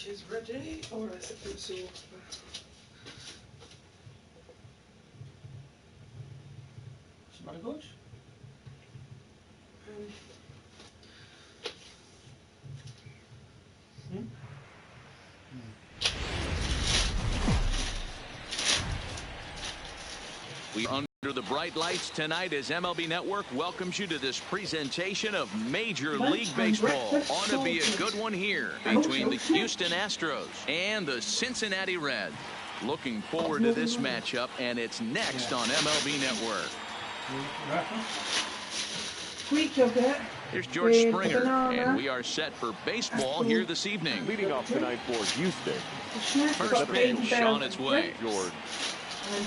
pitch is ready. Ora se penso. Somebody goes? We under the bright lights tonight as MLB Network welcomes you to this presentation of Major League Baseball. Ought to be a good one here between the Houston Astros and the Cincinnati Reds. Looking forward to this matchup, and it's next on MLB Network. Here's George Springer, and we are set for baseball here this evening. Leading off tonight for Houston. First pitch on its way. George.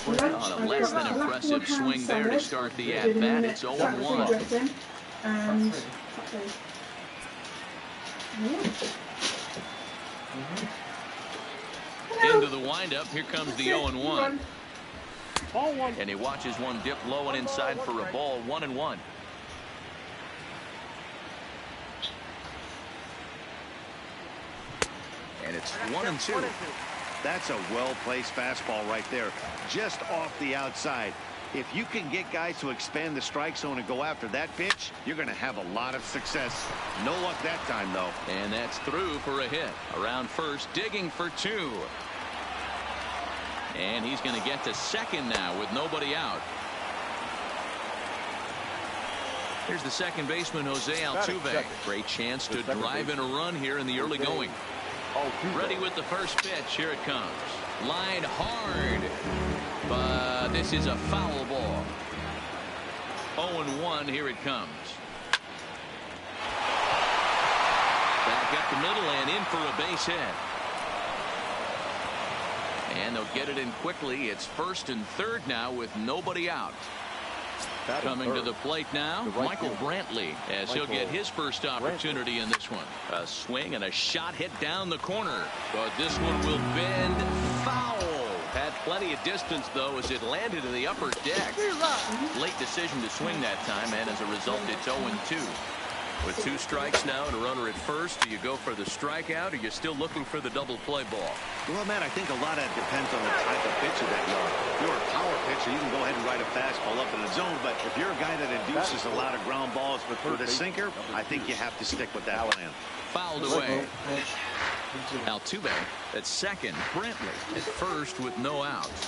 On a less than impressive swing there to start the at-bat. It's 0-1. And into the windup. Here comes the 0-1. And he watches one dip low and inside for a ball. 1-1. And it's 1-2. That's a well-placed fastball right there, just off the outside. If you can get guys to expand the strike zone and go after that pitch, you're going to have a lot of success. No luck that time, though. And that's through for a hit. Around first, digging for 2. And he's going to get to second now with nobody out. Here's the second baseman, Jose Altuve. Great chance to drive in a run here in the early going. Ready with the first pitch. Here it comes. Line hard. But this is a foul ball. 0-1. Here it comes. Back up the middle and in for a base hit. And they'll get it in quickly. It's first and third now with nobody out. Coming to the plate now, Michael Brantley, as he'll get his first opportunity in this one. A swing and a shot hit down the corner. But this one will bend foul. Had plenty of distance, though, as it landed in the upper deck. Late decision to swing that time, and as a result, it's 0-2. With 2 strikes now and a runner at first, do you go for the strikeout, or are you still looking for the double play ball? Well, Matt, I think a lot of it depends on the type of pitcher that you are. If you're a power pitcher, you can go ahead and ride a fastball up in the zone, but if you're a guy that induces a lot of ground balls with a sinker, I think you have to stick with that plan. Fouled away. Altuve at second. Brantley at first with no outs.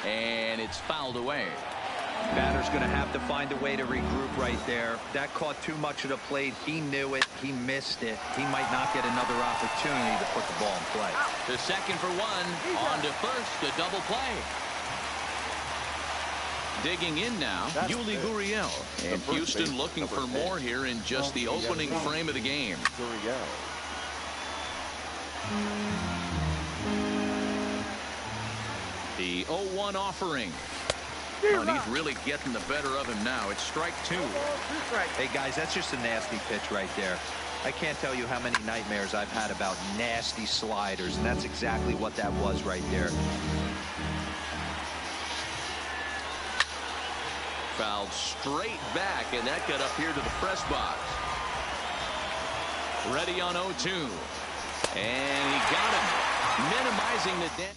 And it's fouled away. Batter's going to have to find a way to regroup right there. That caught too much of the plate. He knew it. He missed it. He might not get another opportunity to put the ball in play. The second for 1. On to first. The double play. Digging in now, Yuli Gurriel. And Houston looking for more here in just the opening frame of the game. The 0-1 offering. Oh, and he's really getting the better of him now. It's strike 2. Hey, guys, that's just a nasty pitch right there. I can't tell you how many nightmares I've had about nasty sliders, and that's exactly what that was right there. Fouled straight back, and that got up here to the press box. Ready on 0-2. And he got him, minimizing the damage.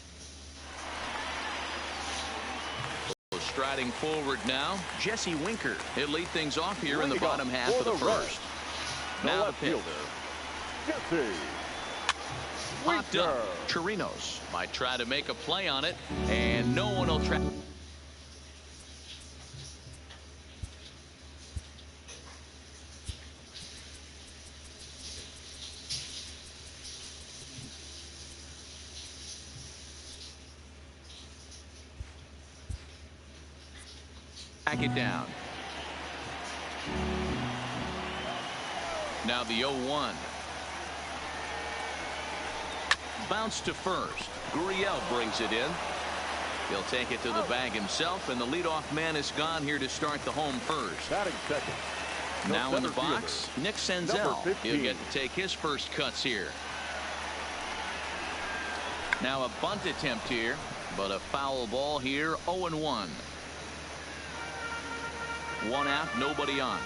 Striding forward now, Jesse Winker. He'll lead things off here in the bottom half of the first. Now the pitch. Popped up. Chirinos might try to make a play on it, and no one will try. Back it down. Now the 0-1. Bounce to first. Gurriel brings it in. He'll take it to the bag himself, and the leadoff man is gone here to start the home first. Batting second. Now in the box, Nick Senzel. He'll get to take his first cuts here. Now a bunt attempt here, but a foul ball here. 0-1. One out, nobody on.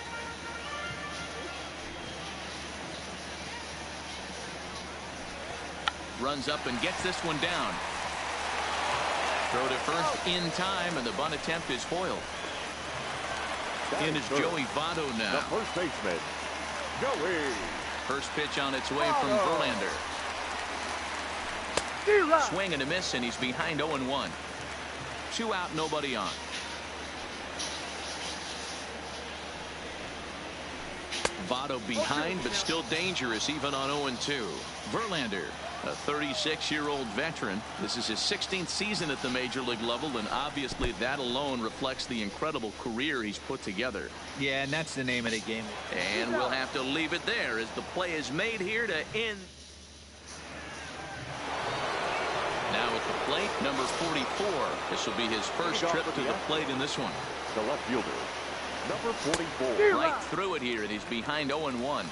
Runs up and gets this one down. Throw to first in time, and the bunt attempt is foiled. In is Joey Votto now. The first baseman, Joey. First pitch on its way from Verlander. Swing and a miss, and he's behind 0-1. 2 out, nobody on. Votto behind, but still dangerous even on 0-2. Verlander, a 36-year-old veteran. This is his 16th season at the major league level, and obviously that alone reflects the incredible career he's put together. Yeah, and that's the name of the game. And we'll have to leave it there as the play is made here to end. Now at the plate, number 44. This will be his first trip to the plate in this one. The left fielder, number 44. Right through it here, and he's behind 0-1.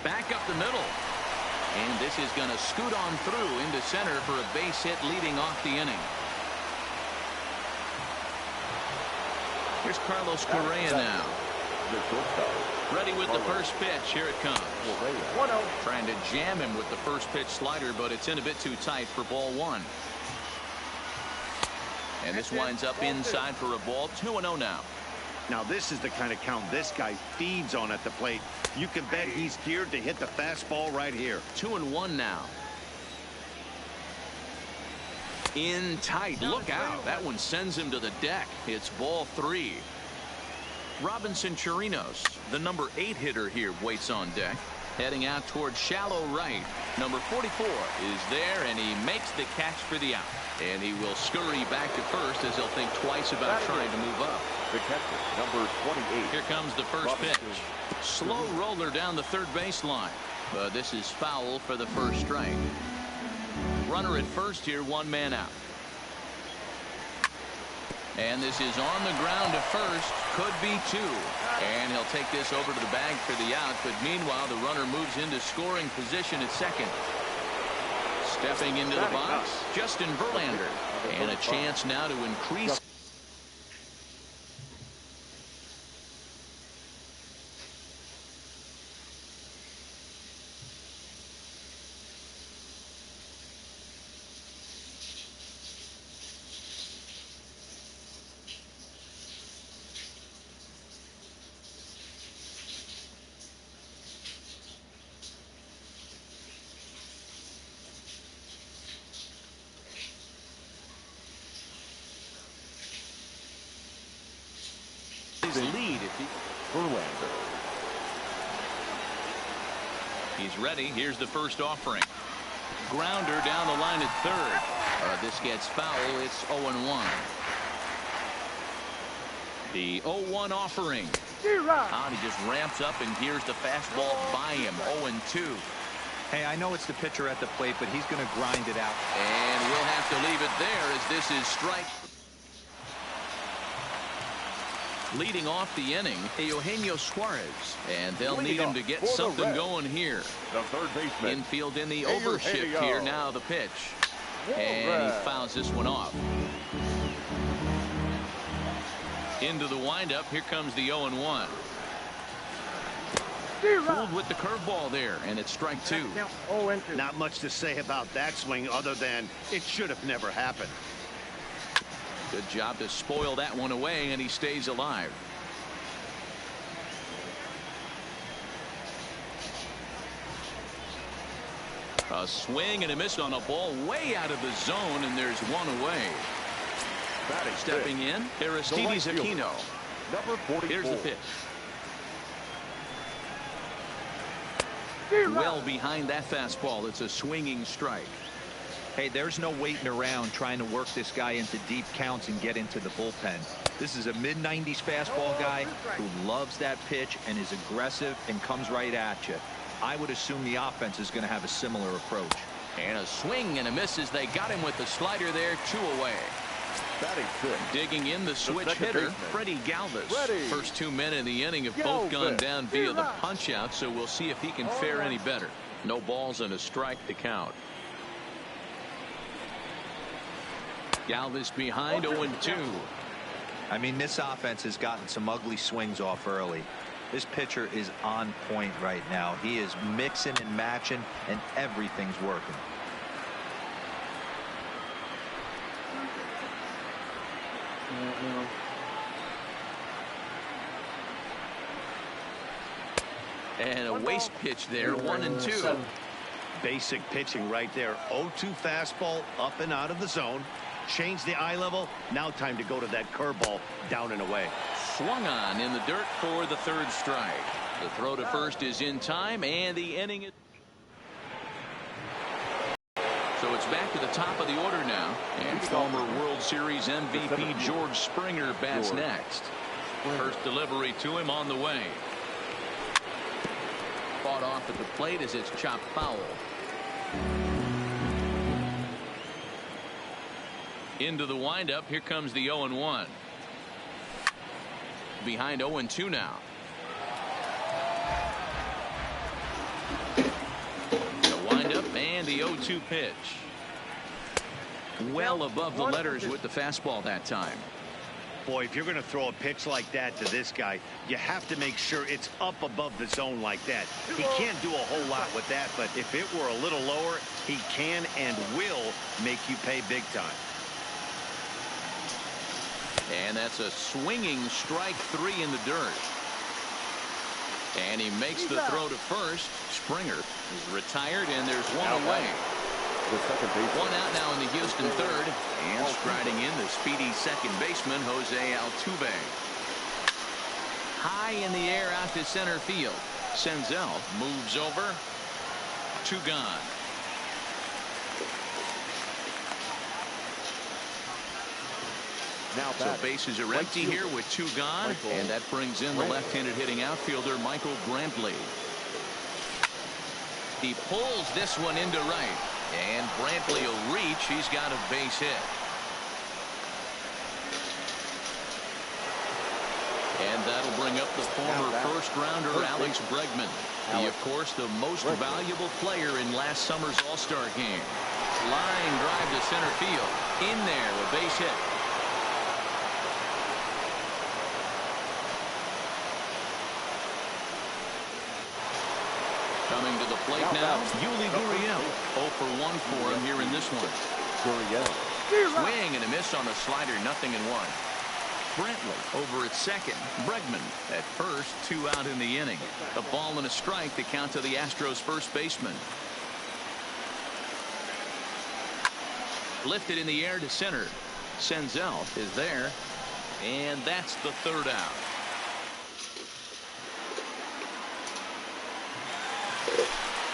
Back up the middle. And this is going to scoot on through into center for a base hit leading off the inning. Here's Carlos Correa now. Ready with the first pitch. Here it comes. Trying to jam him with the first pitch slider, but it's in a bit too tight for ball 1. And this winds up inside for a ball. 2-0 now. Now this is the kind of count this guy feeds on at the plate. You can bet he's geared to hit the fastball right here. 2-1 now. In tight. Look out. That one sends him to the deck. It's ball 3. Robinson Chirinos, the number 8 hitter here, waits on deck. Heading out towards shallow right. Number 44 is there, and he makes the catch for the out. And he will scurry back to first as he'll think twice about trying to move up. The catcher, number 28. Here comes the first pitch. Slow roller down the third baseline. But this is foul for the first strike. Runner at first here, 1 man out. And this is on the ground to first. Could be 2. And he'll take this over to the bag for the out. But meanwhile, the runner moves into scoring position at second. Stepping into the box, Justin Verlander. And a chance now to increase. Lead if he Verlander. He's ready. Here's the first offering. Grounder down the line at third. This gets foul. It's 0-1. The 0-1 offering. He just ramps up, and here's the fastball by him. 0-2. Hey, I know it's the pitcher at the plate, but he's going to grind it out. And we'll have to leave it there as this is strike. Leading off the inning, Eugenio Suarez. And they'll need him to get something going here. The third baseman. Infield in the overshift here. Now the pitch. And he fouls this one off. Into the windup. Here comes the 0-1. Fooled with the curveball there, and it's strike 2. Not much to say about that swing other than it should have never happened. Good job to spoil that one away, and he stays alive. A swing and a miss on a ball way out of the zone, and there's one away. Stepping in, Aristides Aquino. Number 44. Here's the pitch. Well behind that fastball. It's a swinging strike. Hey, there's no waiting around trying to work this guy into deep counts and get into the bullpen. This is a mid-90s fastball guy who loves that pitch and is aggressive and comes right at you. I would assume the offense is going to have a similar approach. And a swing and a miss as they got him with the slider there. 2 away. Digging in the switch hitter, Freddie Galvis. First 2 men in the inning have both gone down via the punch out, so we'll see if he can fare any better. No balls and a strike to count. Galvis behind 0-2. I mean, this offense has gotten some ugly swings off early. This pitcher is on point right now. He is mixing and matching, and everything's working. And a waste pitch there, 1-2. Basic pitching right there. 0-2 fastball up and out of the zone. Change the eye level. Now time to go to that curveball down and away. Swung on in the dirt for the third strike. The throw to first is in time, and the inning. So it's back to the top of the order now, and former World Series MVP George Springer bats next. First delivery to him on the way. Fought off at the plate as it's chopped foul. Into the windup. Here comes the 0-1. Behind 0-2 now. The windup and the 0-2 pitch. Well above the letters with the fastball that time. Boy, if you're going to throw a pitch like that to this guy, you have to make sure it's up above the zone like that. He can't do a whole lot with that, but if it were a little lower, he can and will make you pay big time. And that's a swinging strike 3 in the dirt. And he makes the throw to first. Springer is retired, and there's one away. One out now in the Houston third. And striding in the speedy second baseman, Jose Altuve. High in the air out to center field. Senzel moves over. 2 gone. So bases are empty here with 2 gone, and that brings in the left-handed hitting outfielder Michael Brantley. He pulls this one into right, and Brantley will reach. He's got a base hit. And that'll bring up the former first-rounder Alex Bregman. He, of course, the most valuable player in last summer's All-Star game. Line drive to center field. In there, a base hit. Coming to the plate now, Yuli Gurriel. 0 for 1 for him here in this one. Swing and a miss on a slider, 0-1. Brantley over at second. Bregman at first, 2 out in the inning. A ball and a strike to count to the Astros first baseman. Lifted in the air to center. Senzel is there, and that's the 3rd out.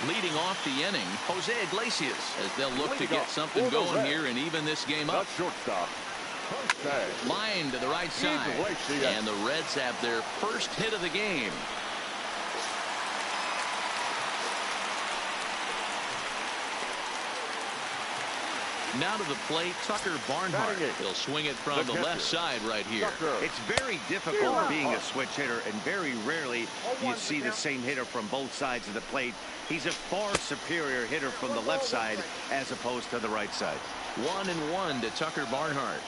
Leading off the inning, Jose Iglesias, as they'll look to get something going here and even this game up. Line to the right side, and the Reds have their first hit of the game. Now to the plate, Tucker Barnhart. He'll swing it from the left side right here. It's very difficult being a switch hitter, and very rarely you see the same hitter from both sides of the plate. He's a far superior hitter from the left side as opposed to the right side. 1-1 to Tucker Barnhart.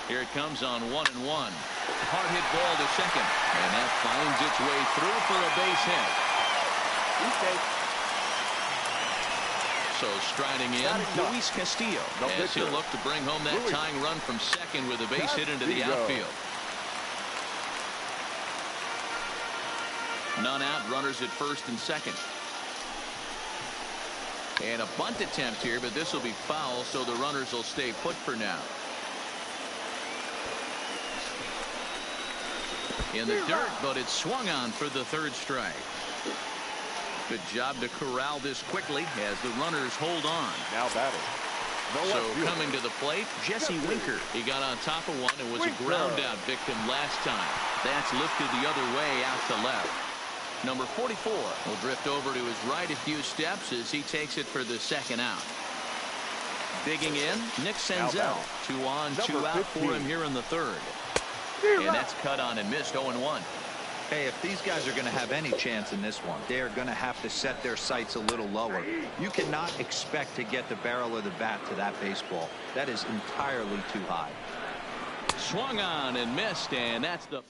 Here it comes on 1-1. Hard hit ball to second, and that finds its way through for a base hit. So striding in, Luis Castillo, as he'll look to bring home that tying run from second with a base hit into the outfield. None out, runners at first and second. And a bunt attempt here, but this will be foul, so the runners will stay put for now. In the dirt, but it's swung on for the 3rd strike. Good job to corral this quickly as the runners hold on. Now batting. So coming to the plate, Jesse Winker. He got on top of one and was a ground out victim last time. That's lifted the other way out to left. Number 44 will drift over to his right a few steps as he takes it for the 2nd out. Digging in, Nick Senzel. 2 on, 2 out for him here in the 3rd. And that's cut on and missed, 0-1. Hey, if these guys are going to have any chance in this one, they're going to have to set their sights a little lower. You cannot expect to get the barrel of the bat to that baseball. That is entirely too high. Swung on and missed, and that's the...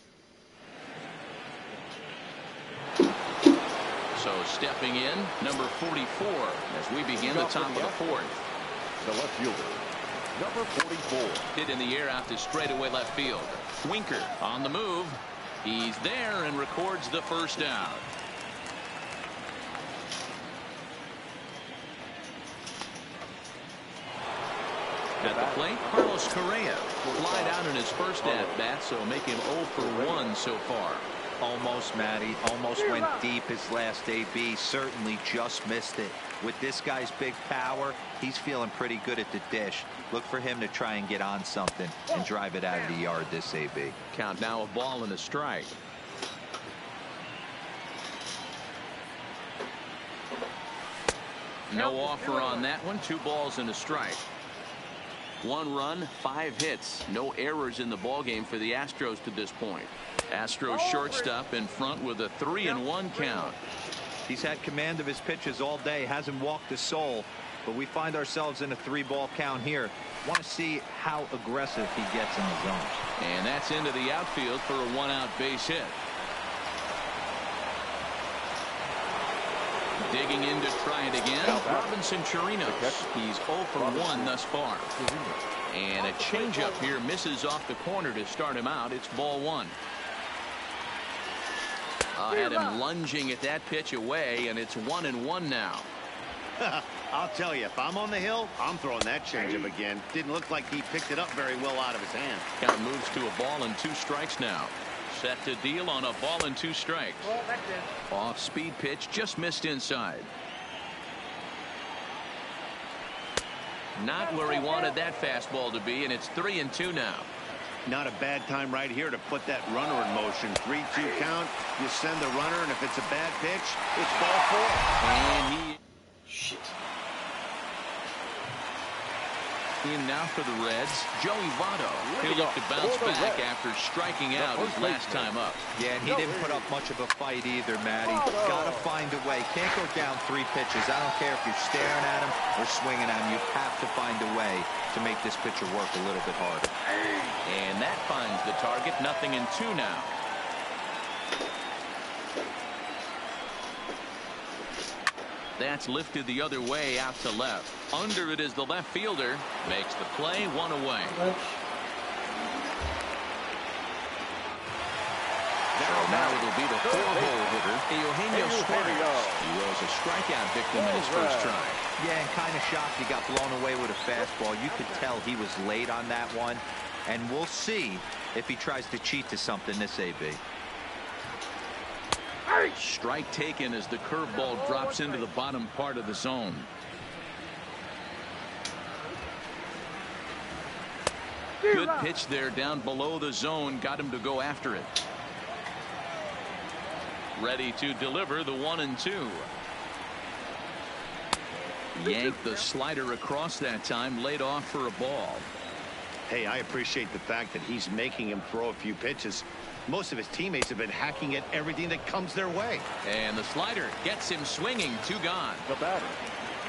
So stepping in, number 44, as we begin the top of the fourth. The left fielder, number 44. Hit in the air out to straightaway left field. Winker on the move. He's there and records the first down. At the plate, Carlos Correa flied out in his first at-bat, so make him 0 for 1 so far. Almost, Matty. Almost went deep his last AB. Certainly just missed it. With this guy's big power, he's feeling pretty good at the dish. Look for him to try and get on something and drive it out of the yard this AB. Count now, a ball and a strike. No offer on that one. 2 balls and a strike. 1 run, 5 hits. No errors in the ballgame for the Astros to this point. Astros shortstop in front with a 3-1 count. He's had command of his pitches all day. Hasn't walked a soul. But we find ourselves in a 3-ball count here. Want to see how aggressive he gets in the zone. And that's into the outfield for a 1-out base hit. Digging in to try it again. Robinson Chirinos. He's 0 for 1 thus far. And a changeup here misses off the corner to start him out. It's ball 1. Had him lunging at that pitch away, and it's 1-1 now. I'll tell you, if I'm on the hill, I'm throwing that changeup again. Didn't look like he picked it up very well out of his hand. Count moves to a ball and 2 strikes now. Set to deal on a ball and 2 strikes. Off speed pitch, just missed inside. Not where he wanted that fastball to be, and it's 3-2 now. Not a bad time right here to put that runner in motion. 3-2 count. You send the runner, and if it's a bad pitch, it's ball 4. And he... Shit. In now for the Reds, Joey Votto. He'll look to bounce back after striking out his last time up. Yeah, and he didn't put up much of a fight either, Matty. Got to find a way. Can't go down 3 pitches. I don't care if you're staring at him or swinging at him. You have to find a way to make this pitcher work a little bit harder. And that finds the target. 0-2 now. That's lifted the other way out to left. Under it is the left fielder. Makes the play, 1 away. Now it'll be the 4-hole hitter, Eugenio Suarez. He was a strikeout victim in his first try. Yeah, and kind of shocked he got blown away with a fastball. You could tell he was late on that one. And we'll see if he tries to cheat to something this AB. Strike taken as the curveball drops into the bottom part of the zone. Good pitch there down below the zone. Got him to go after it. Ready to deliver the 1-2. Yanked the slider across that time. Laid off for a ball. Hey, I appreciate the fact that he's making him throw a few pitches. Most of his teammates have been hacking at everything that comes their way. And the slider gets him swinging. 2 gone. The batter,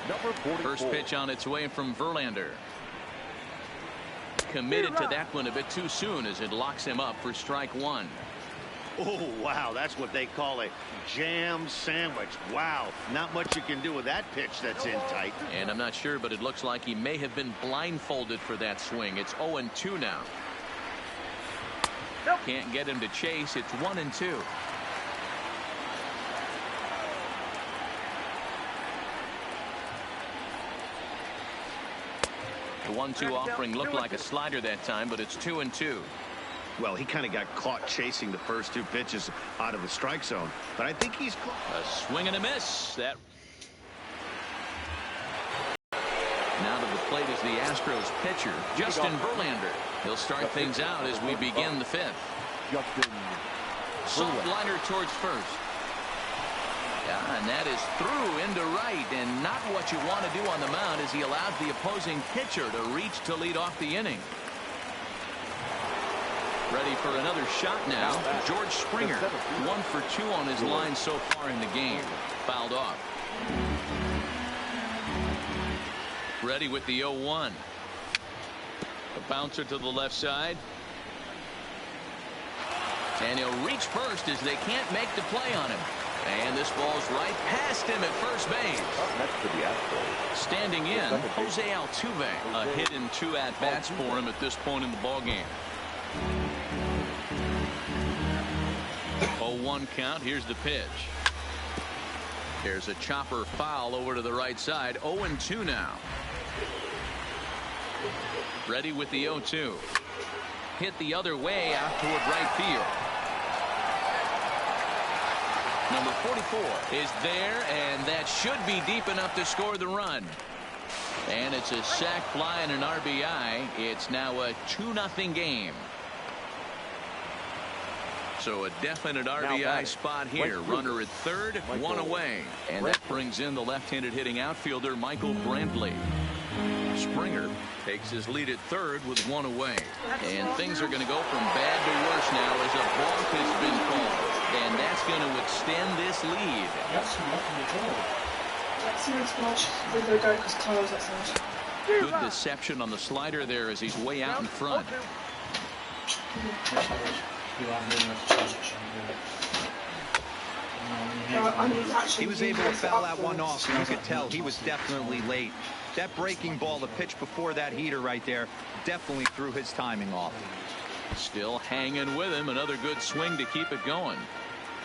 number 44. First pitch on its way from Verlander. Committed to that one a bit too soon as it locks him up for strike 1. Oh, wow. That's what they call a jam sandwich. Wow. Not much you can do with that pitch that's in tight. And I'm not sure, but it looks like he may have been blindfolded for that swing. It's 0-2 now. Can't get him to chase. It's 1-2. The 1-2 offering looked like a slider that time, but it's 2-2. Well, he kind of got caught chasing the first 2 pitches out of the strike zone, but I think he's close. A swing and a miss. That now to the plate is the Astros pitcher, Justin Verlander. He'll start things out as we begin the 5th. Soft liner towards first. Yeah, and that is through into right, and not what you want to do on the mound as he allows the opposing pitcher to reach to lead off the inning. Ready for another shot now. George Springer, 1 for 2 on his line so far in the game. Fouled off. Ready with the 0-1. A bouncer to the left side. And he'll reach first as they can't make the play on him. And this ball's right past him at first base. Next to the Astros. Standing in, Jose Altuve. A hit in 2 at-bats for him at this point in the ballgame. 0-1 count. Here's the pitch. There's a chopper foul over to the right side. 0-2 now. Ready with the 0-2. Hit the other way out toward right field. Number 44 is there, and that should be deep enough to score the run. And it's a sac fly and an RBI. It's now a 2-0 game. So a definite RBI spot here. Runner at third, 1 away. And that brings in the left-handed hitting outfielder Michael Brantley. Springer takes his lead at third with 1 away. And things are going to go from bad to worse now as a balk has been called. And that's going to extend this lead. That's much. The guy was close, that's not. Good deception on the slider there as he's way out in front. He was able to foul that one off, and you could tell he was definitely late. That breaking ball, the pitch before that heater right there, definitely threw his timing off. Still hanging with him. Another good swing to keep it going.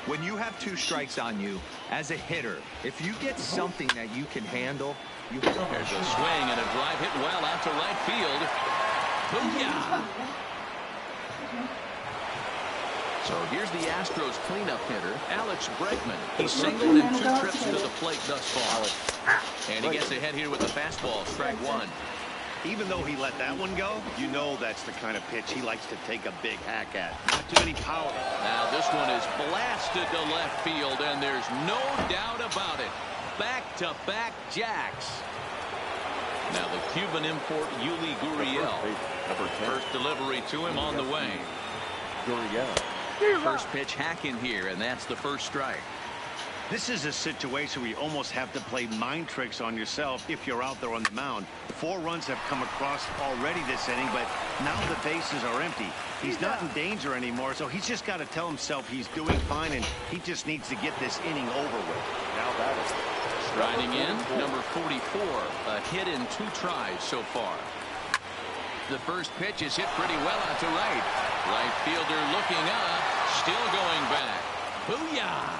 When you have 2 strikes on you, as a hitter, if you get something that you can handle, you... There's a swing and a drive hit well out to right field. Booyah! So here's the Astros cleanup hitter, Alex Bregman. He's singled in 2 trips to the plate thus far. And he gets ahead here with the fastball, strike 1. Even though he let that one go, you know that's the kind of pitch he likes to take a big hack at. Not too many power. Now this one is blasted to left field, and there's no doubt about it. Back-to-back jacks. Now the Cuban import, Yuli Gurriel. First delivery to him on the way. First pitch hack in here, and that's the first strike. This is a situation where you almost have to play mind tricks on yourself if you're out there on the mound. 4 runs have come across already this inning, but now the bases are empty. He's not in danger anymore, so he's just got to tell himself he's doing fine, and he just needs to get this inning over with. Now that Riding in, number 44, a hit in 2 tries so far. The first pitch is hit pretty well out to right. Right fielder looking up, still going back. Booyah!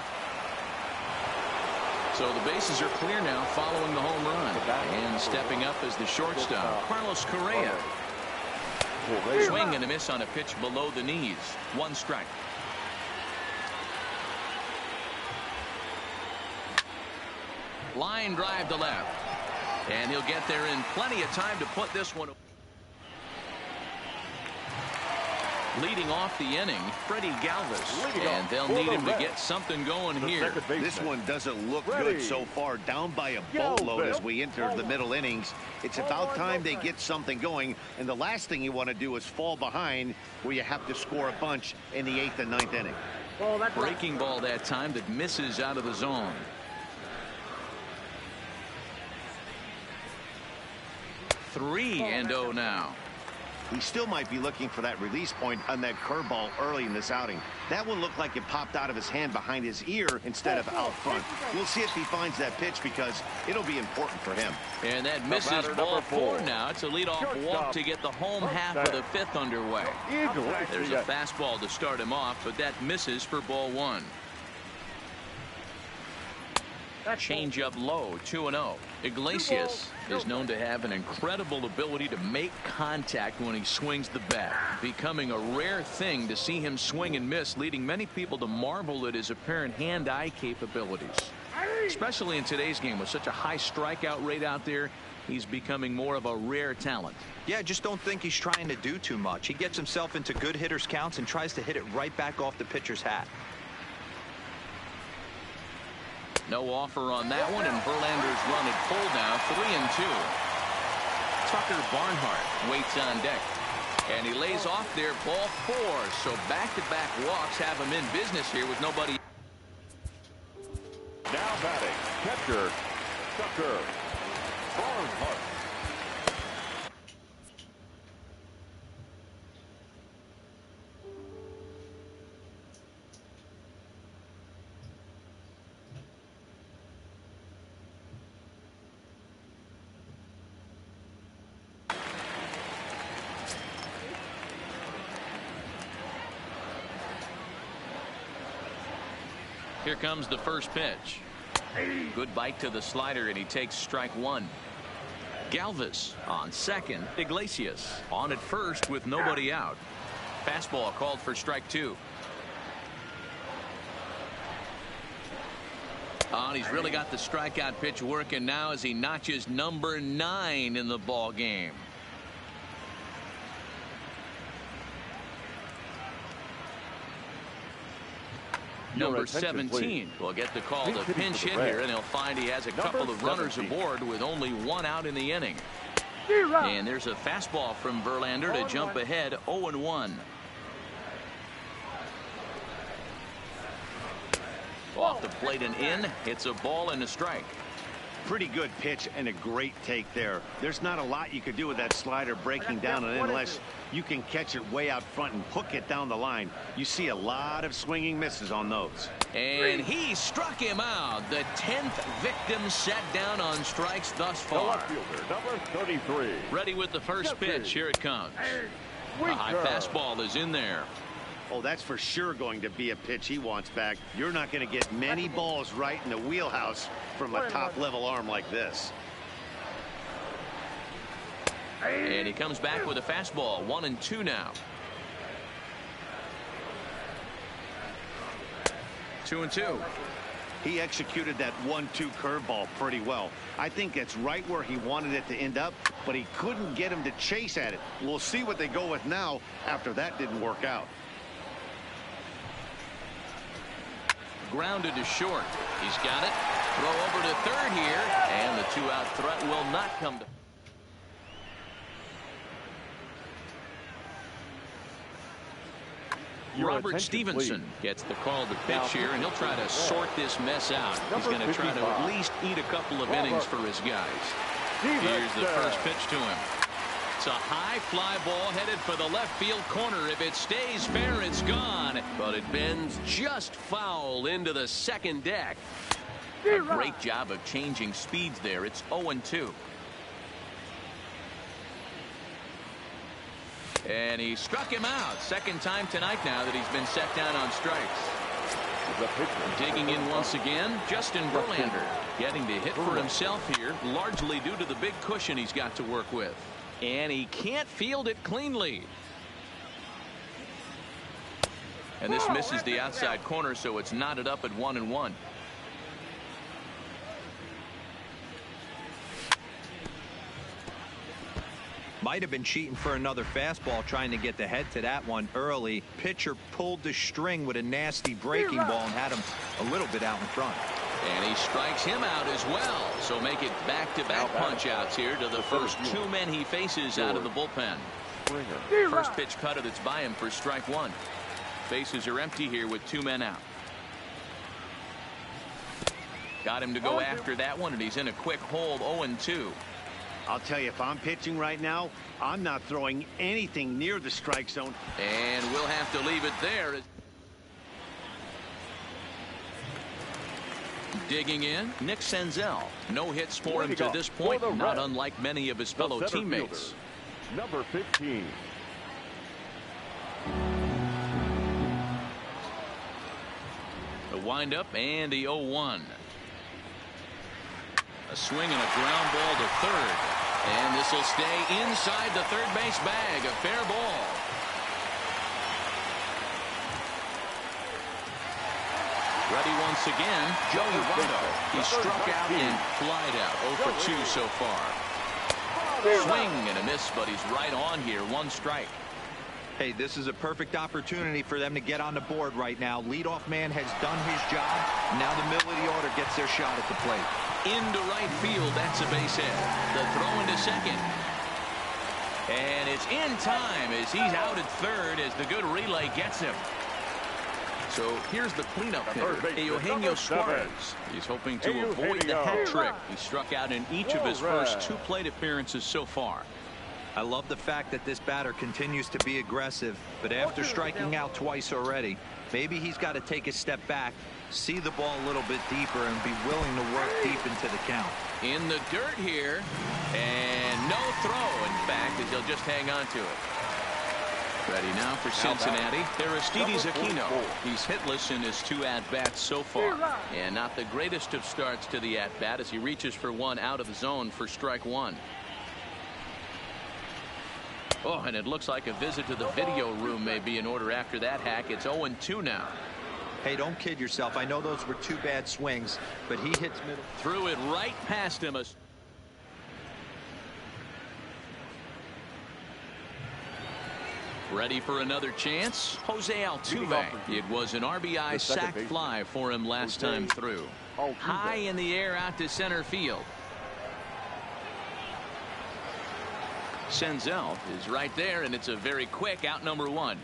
So the bases are clear now following the home run. And stepping up as the shortstop, Carlos Correa. Swing and a miss on a pitch below the knees. 1 strike. Line drive to left. And he'll get there in plenty of time to put this one. Leading off the inning, Freddie Galvis, and they'll need him to get something going here. This one doesn't look good so far, down by a boatload as we enter the middle innings. It's about time they get something going, and the last thing you want to do is fall behind where you have to score a bunch in the 8th and 9th inning. Breaking ball that time that misses out of the zone. 3-0 now. He still might be looking for that release point on that curveball early in this outing. That one looked like it popped out of his hand behind his ear instead of out front. We'll see if he finds that pitch because it'll be important for him. And that misses ball 4 now. It's a leadoff walk to get the home half of the 5th underway. There's a fastball to start him off, but that misses for ball 1. Change up low, 2-0. Iglesias is known to have an incredible ability to make contact when he swings the bat, becoming a rare thing to see him swing and miss, leading many people to marvel at his apparent hand-eye capabilities. Especially in today's game with such a high strikeout rate out there, he's becoming more of a rare talent. Yeah, I just don't think he's trying to do too much. He gets himself into good hitters' counts and tries to hit it right back off the pitcher's hat. No offer on that one, and Verlander's run at full now, 3-2. Tucker Barnhart waits on deck. And he lays off there, ball 4. So back-to-back walks have him in business here with nobody. Now batting, catcher, Tucker Barnhart. Here comes the first pitch. Good bite to the slider, and he takes strike 1. Galvis on second. Iglesias on at first with nobody out. Fastball called for strike 2. Oh, and he's really got the strikeout pitch working now as he notches number 9 in the ball game. Number 17 will get the call to pinch hit here, and he'll find he has a couple of runners aboard with only 1 out in the inning. And there's a fastball from Verlander to jump ahead 0-1. Off the plate and in. It's a ball and a strike. Pretty good pitch and a great take there. There's not a lot you could do with that slider breaking down and in unless you can catch it way out front and hook it down the line. You see a lot of swinging misses on those. And he struck him out. The 10th victim set down on strikes thus far. Number 33. Ready with the first pitch. Here it comes. A high fastball is in there. Oh, that's for sure going to be a pitch he wants back. You're not going to get many balls right in the wheelhouse from a top-level arm like this. And he comes back with a fastball. 1-2 now. 2-2. He executed that 1-2 curveball pretty well. I think it's right where he wanted it to end up, but he couldn't get him to chase at it. We'll see what they go with now after that didn't work out. Grounded to short. He's got it. Throw over to third here, and the 2-out threat will not come to. Robert Stevenson gets the call to pitch here, and he'll try to sort this mess out. He's going to try to at least eat a couple of innings for his guys. Here's the first pitch to him. It's a high fly ball headed for the left field corner. If it stays fair, it's gone. But it bends just foul into the second deck. A great job of changing speeds there. It's 0-2. And he struck him out. Second time tonight now that he's been set down on strikes. Digging in once again, Justin Verlander getting to hit for himself here, largely due to the big cushion he's got to work with. And he can't field it cleanly. And this misses the outside corner, so it's knotted up at 1-1. Might have been cheating for another fastball, trying to get the head to that one early. Pitcher pulled the string with a nasty breaking ball and had him a little bit out in front. And he strikes him out as well. So make it back-to-back punch-outs here to the first 2 men he faces out of the bullpen. First pitch cutter that's by him for strike 1. Bases are empty here with 2 men out. Got him to go after that one, and he's in a quick hold. 0-2. I'll tell you, if I'm pitching right now, I'm not throwing anything near the strike zone. And we'll have to leave it there. Digging in, Nick Senzel. No hits for him to this point, not unlike many of his fellow teammates. Number 15. The windup and the 0-1. A swing and a ground ball to third. And this will stay inside the third base bag. A fair ball. Ready once again, Joey Votto. He struck out and flied out. 0 for 2 so far. Swing and a miss, but he's right on here. 1 strike. Hey, this is a perfect opportunity for them to get on the board right now. Leadoff man has done his job. Now the middle of the order gets their shot at the plate. Into right field, that's a base hit. The throw into second. And it's in time as he's out at third as the good relay gets him. So here's the cleanup hitter, Eugenio Suarez. He's hoping to avoid the hat trick. He struck out in each of his first 2 plate appearances so far. I love the fact that this batter continues to be aggressive, but after striking out twice already, maybe he's got to take a step back, see the ball a little bit deeper, and be willing to work deep into the count. In the dirt here, and no throw, in fact, as he'll just hang on to it. Ready now for Cincinnati, Aristides Aquino. He's hitless in his 2 at-bats so far, and not the greatest of starts to the at-bat as he reaches for one out of the zone for strike 1. Oh, and it looks like a visit to the video room may be in order after that hack. It's 0-2 now. Hey, don't kid yourself. I know those were 2 bad swings, but he hits middle. Threw it right past him. Ready for another chance? Jose Altuve. It was an RBI sac fly for him last time through. High in the air out to center field. Senzel is right there, and it's a very quick out number 1.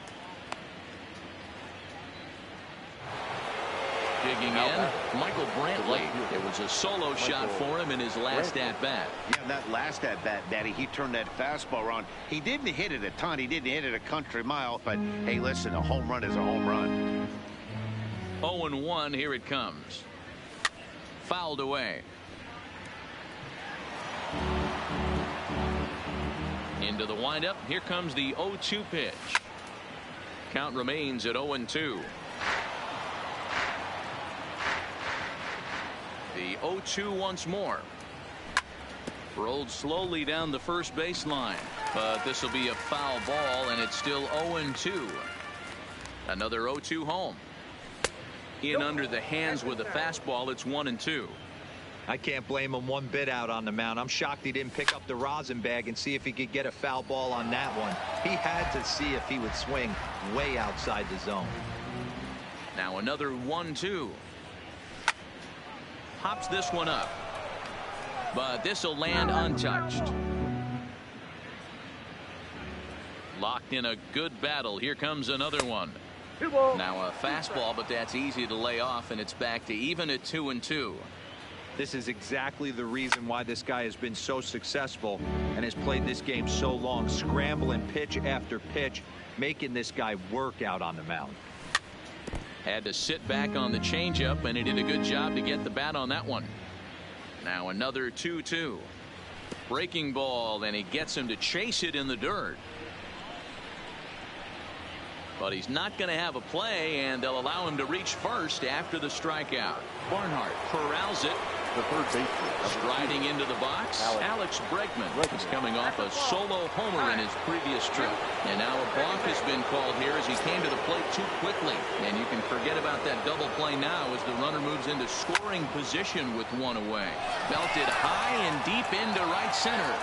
Digging in, Michael Brantley. It was a solo shot for him in his last at-bat. Yeah, that last at-bat, Daddy, he turned that fastball around. He didn't hit it a ton. He didn't hit it a country mile. But, hey, listen, a home run is a home run. 0-1, here it comes. Fouled away. Into the windup. Here comes the 0-2 pitch. Count remains at 0-2. The 0-2 once more. Rolled slowly down the first baseline, but this will be a foul ball, and it's still 0-2. Another 0-2 home. In under the hands with a fastball. It's 1-2. I can't blame him one bit out on the mound. I'm shocked he didn't pick up the rosin bag and see if he could get a foul ball on that one. He had to see if he would swing way outside the zone. Now another 1-2. Hops this one up, but this will land untouched. Locked in a good battle. Here comes another one. Now a fastball, but that's easy to lay off, and it's back to even at 2-2. This is exactly the reason why this guy has been so successful and has played this game so long, scrambling pitch after pitch, making this guy work out on the mound. Had to sit back on the changeup, and he did a good job to get the bat on that one. Now another 2-2. Breaking ball, and he gets him to chase it in the dirt. But he's not going to have a play, and they'll allow him to reach first after the strikeout. Barnhart corrals it. The third baseman. Striding into the box, Alex Bregman is coming off a solo homer in his previous trip. And now a balk has been called here as he came to the plate too quickly. And you can forget about that double play now as the runner moves into scoring position with one away. Belted high and deep into right center.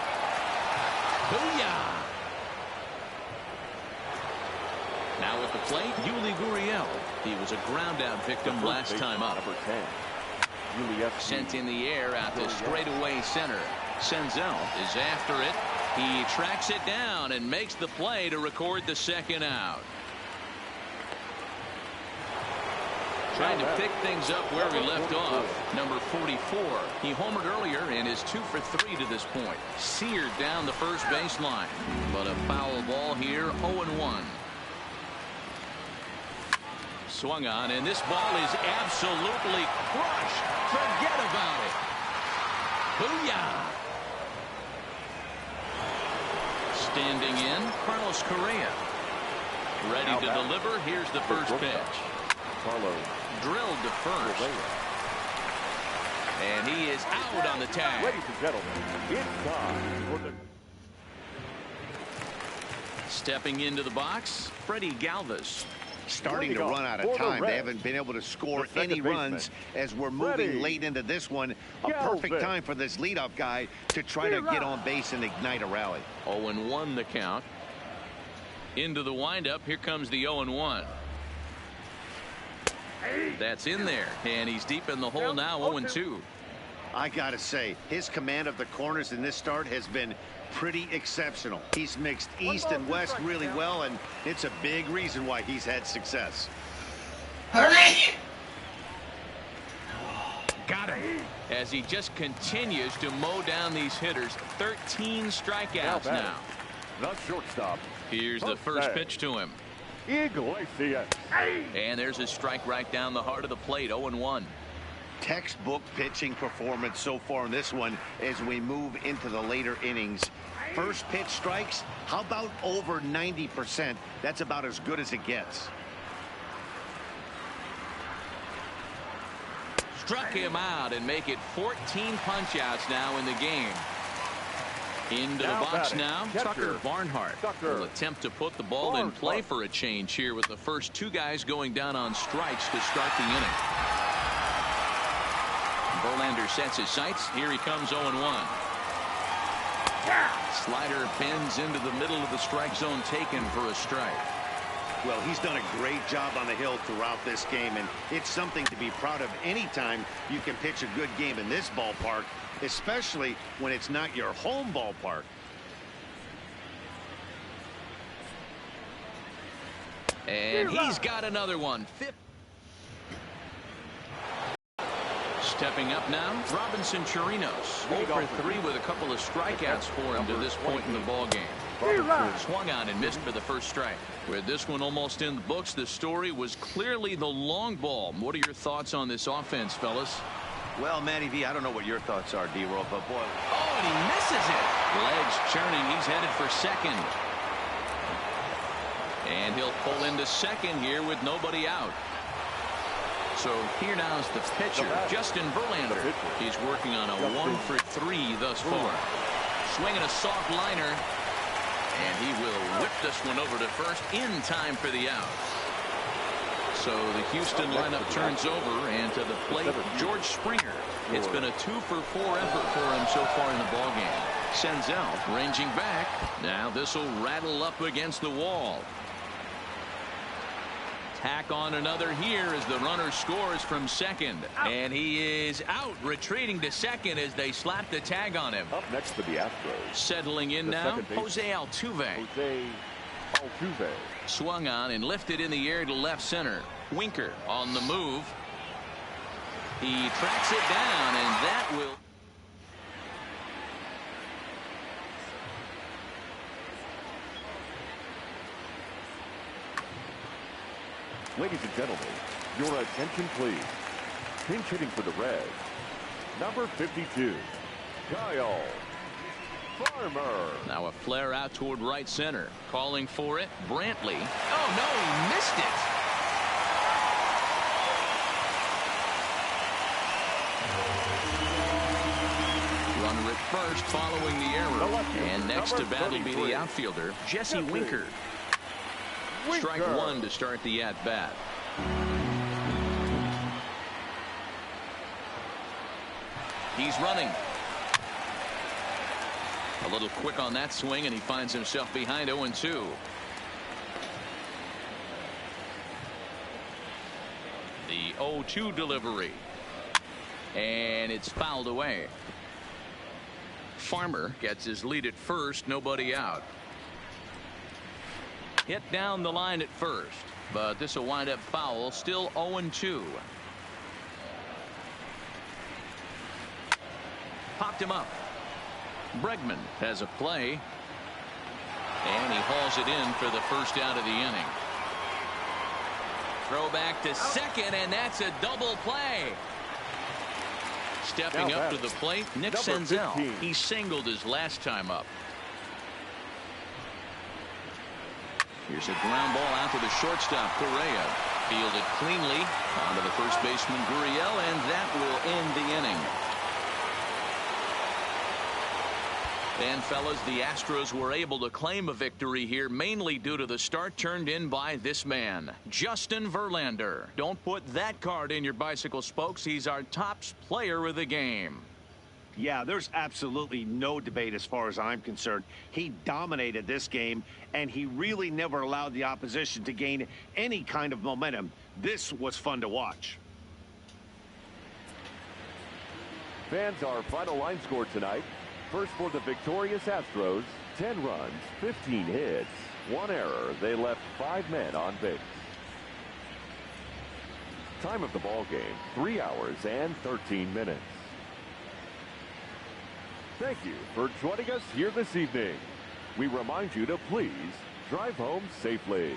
Booyah! Now at the plate, Yuli Gurriel. He was a ground-out victim last time up. Number 10. Sent in the air out to straightaway center. Senzel is after it. He tracks it down and makes the play to record the second out. Trying to pick things up where he left off. Number 44. He homered earlier and is 2 for 3 to this point. Seared down the first baseline. But a foul ball here, 0-1. Swung on, and this ball is absolutely crushed. Forget about it. Booyah! Standing in, Carlos Correa. Ready to deliver. Here's the first pitch. Drilled to first. And he is out on the tag. Ladies and gentlemen, it's time for the... Stepping into the box, Freddie Galvis. Starting to run out of time. They haven't been able to score any runs as we're moving late into this one. A perfect time for this leadoff guy to try to get on base and ignite a rally. 0-1 the count. Into the windup. Here comes the 0-1. That's in there, and he's deep in the hole now. 0-2. I gotta say, his command of the corners in this start has been pretty exceptional. He's mixed east and west really well, and it's a big reason why he's had success. Hurry! Got him. As he just continues to mow down these hitters. 13 strikeouts now. Not shortstop. Here's the first pitch to him. Iglesias. And there's a strike right down the heart of the plate. 0-1. Textbook pitching performance so far in this one as we move into the later innings. First pitch strikes, how about over 90%? That's about as good as it gets. Struck him out and make it 14 punch-outs now in the game. Into the box now, Tucker Barnhart will attempt to put the ball in play for a change here with the first two guys going down on strikes to start the inning. Verlander sets his sights. Here he comes 0-1. Slider pins into the middle of the strike zone, taken for a strike. Well, he's done a great job on the hill throughout this game, and it's something to be proud of anytime you can pitch a good game in this ballpark, especially when it's not your home ballpark. And he's got another one. Stepping up now, Robinson Chirinos. 0 for 3 with a couple of strikeouts for him to this point in the ballgame. Swung on and missed for the first strike. With this one almost in the books, the story was clearly the long ball. What are your thoughts on this offense, fellas? Well, Matty V, I don't know what your thoughts are, D-Roll, but boy. Oh, and he misses it. Legs churning. He's headed for second. And he'll pull into second here with nobody out. So here now is the pitcher, Justin Verlander. He's working on a 1 for 3 thus far. Swinging a soft liner. And he will whip this one over to first in time for the out. So the Houston lineup turns over, and to the plate, George Springer. It's been a 2 for 4 effort for him so far in the ballgame. Senzel ranging back. Now this will rattle up against the wall. Tack on another here as the runner scores from second. And he is out, retreating to second as they slap the tag on him. Up next for the Astros. Settling in now, Jose Altuve. Swung on and lifted in the air to left center. Winker on the move. He tracks it down, and that will... Ladies and gentlemen, your attention please. Pinch hitting for the Reds, number 52, Kyle Farmer. Now a flare out toward right center. Calling for it, Brantley. Oh, no, he missed it. Runner at first following the error. And next to bat will be the outfielder, Jesse Winker. Strike one to start the at-bat. He's running. A little quick on that swing, and he finds himself behind 0-2. The 0-2 delivery. And it's fouled away. Farmer gets his lead at first, nobody out. Hit down the line at first, but this will wind up foul. Still 0-2. Popped him up. Bregman has a play, and he hauls it in for the first out of the inning. Throw back to second, and that's a double play. Stepping up to the plate, Nick Senzel. He singled his last time up. Here's a ground ball out to the shortstop, Correa. Fielded cleanly onto the first baseman, Gurriel, and that will end the inning. And fellas, the Astros were able to claim a victory here, mainly due to the start turned in by this man, Justin Verlander. Don't put that card in your bicycle spokes. He's our top player of the game. Yeah, there's absolutely no debate as far as I'm concerned. He dominated this game, and he really never allowed the opposition to gain any kind of momentum. This was fun to watch. Fans, our final line score tonight, First for the victorious Astros, 10 runs, 15 hits, 1 error. They left 5 men on base. Time of the ball game, 3 hours and 13 minutes. Thank you for joining us here this evening. We remind you to please drive home safely.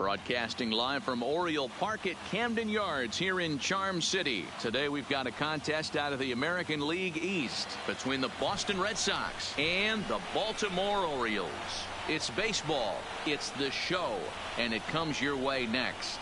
Broadcasting live from Oriole Park at Camden Yards here in Charm City. Today we've got a contest out of the American League East between the Boston Red Sox and the Baltimore Orioles. It's baseball, it's the show, and it comes your way next.